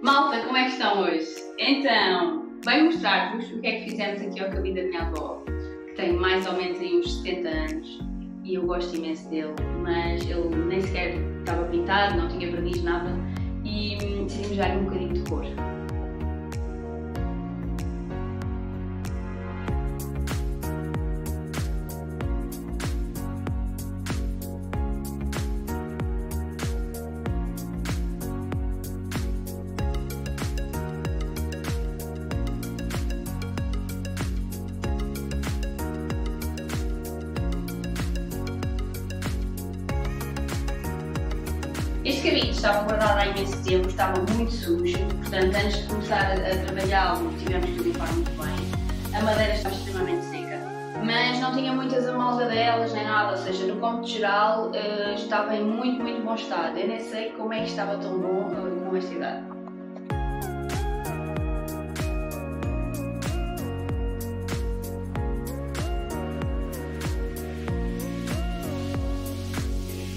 Malta, como é que estão hoje? Então, venho mostrar-vos o que é que fizemos aqui ao cabide da minha avó, que tem mais ou menos aí uns 70 anos e eu gosto imenso dele, mas ele nem sequer estava pintado, não tinha verniz, nada, e decidimos dar-lhe um bocadinho de cor. Este cabide estava guardado há imenso tempo, estava muito sujo, portanto antes de começar a trabalhá-lo tivemos que limpar muito bem. A madeira estava extremamente seca, mas não tinha muitas amalgadelas nem nada, ou seja, no cômodo geral estava em muito bom estado. Eu nem sei como é que estava tão bom com esta idade.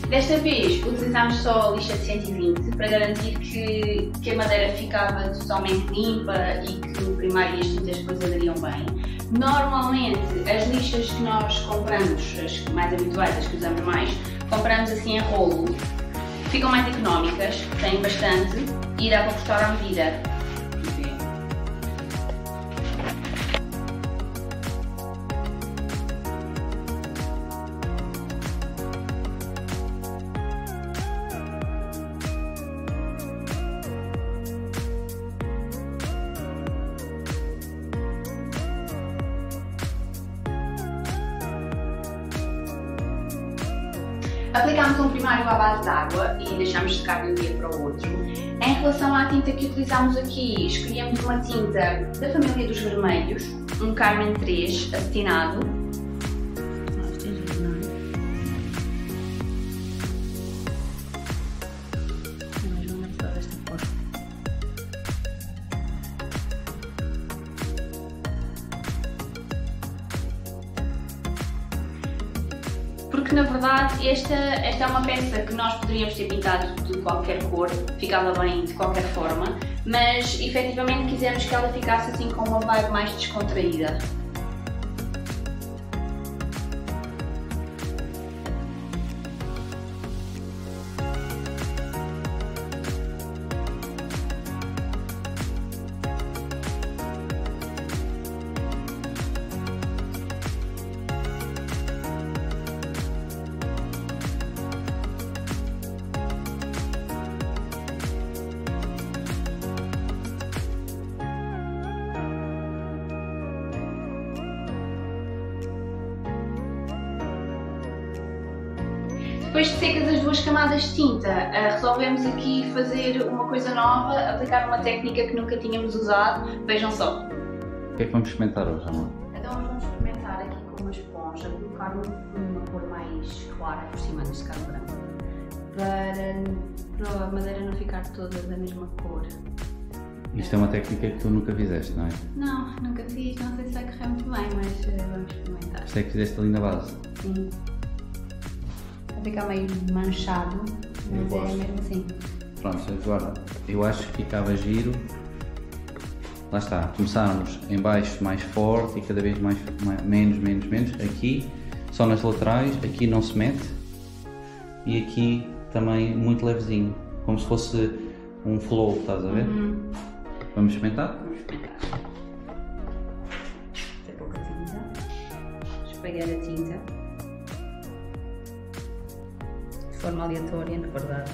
Desta vez utilizámos só a lixa de 120 para garantir que a madeira ficava totalmente limpa e que o primário e as tintas depois aderiam bem. Normalmente as lixas que nós compramos, as mais habituais, as que usamos mais, compramos assim em rolo. Ficam mais económicas, têm bastante e dá para cortar à medida. Aplicámos um primário à base de água e deixámos secar de um dia para o outro. Em relação à tinta que utilizámos aqui, escolhemos uma tinta da família dos vermelhos, um Carmen 3 acetinado. Porque na verdade esta é uma peça que nós poderíamos ter pintado de qualquer cor, ficava bem de qualquer forma, mas efetivamente quisemos que ela ficasse assim com uma vibe mais descontraída. Depois de secas as duas camadas de tinta, resolvemos aqui fazer uma coisa nova, aplicar uma técnica que nunca tínhamos usado. Vejam só. O que é que vamos experimentar hoje, amor? Então vamos experimentar aqui com uma esponja, colocar uma cor mais clara por cima deste caso branco, para a madeira não ficar toda da mesma cor. Isto é uma técnica que tu nunca fizeste, não é? Não, nunca fiz, não sei se vai correr muito bem, mas vamos experimentar. Isto é que fizeste ali na base? Sim. Vai ficar meio manchado, mas é mesmo assim. Pronto, agora eu acho que ficava giro. Lá está, começarmos em baixo mais forte e cada vez menos. Aqui, só nas laterais, aqui não se mete. E aqui também muito levezinho, como se fosse um flow, estás a ver? Vamos experimentar? Vamos experimentar. Tem pouca tinta. Esfregar a tinta. De forma aleatória, na verdade.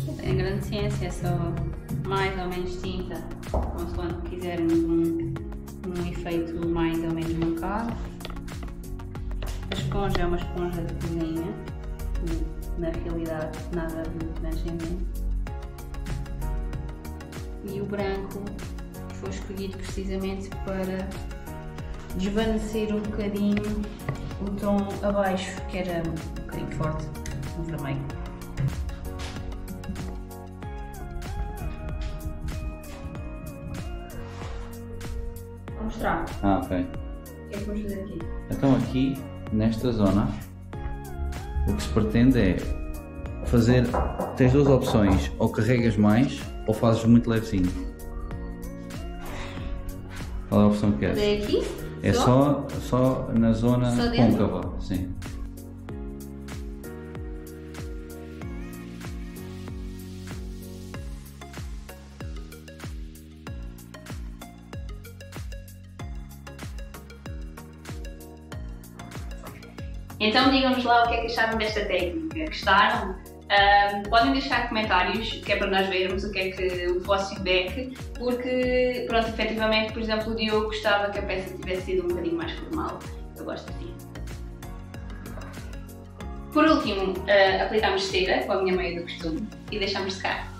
Não tem grande ciência, é só mais ou menos tinta, consoante quisermos um efeito mais ou menos marcado. A esponja é uma esponja de cozinha, na realidade nada de transcendente. E o branco foi escolhido precisamente para desvanecer um bocadinho o tom abaixo, que era um bocadinho forte, o vermelho. Vou mostrar. Ok. O que é que vamos fazer aqui? Então aqui, nesta zona, o que se pretende é fazer, tens duas opções, ou carregas mais ou fazes muito levezinho. Qual é a opção que queres? Fazer aqui? É só na zona Só dentro? côncava, sim. Então digam-nos lá o que é que acharam desta técnica. Gostaram? Podem deixar comentários, que é para nós vermos o que é que o vosso feedback, porque, pronto, efetivamente, por exemplo, o Diogo gostava que a peça tivesse sido um bocadinho mais formal. Eu gosto assim. Por último, aplicámos cera com a minha meia do costume e deixámos secar.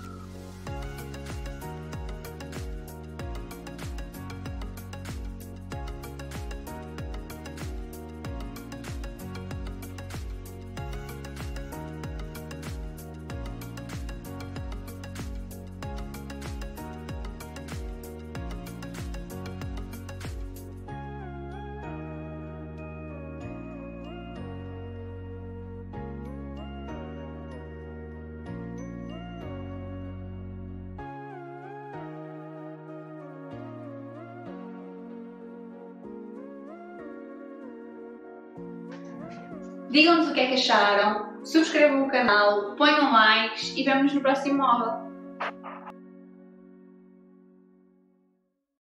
Digam-nos o que é que acharam, subscrevam o canal, ponham likes e vemo-nos no próximo móvel.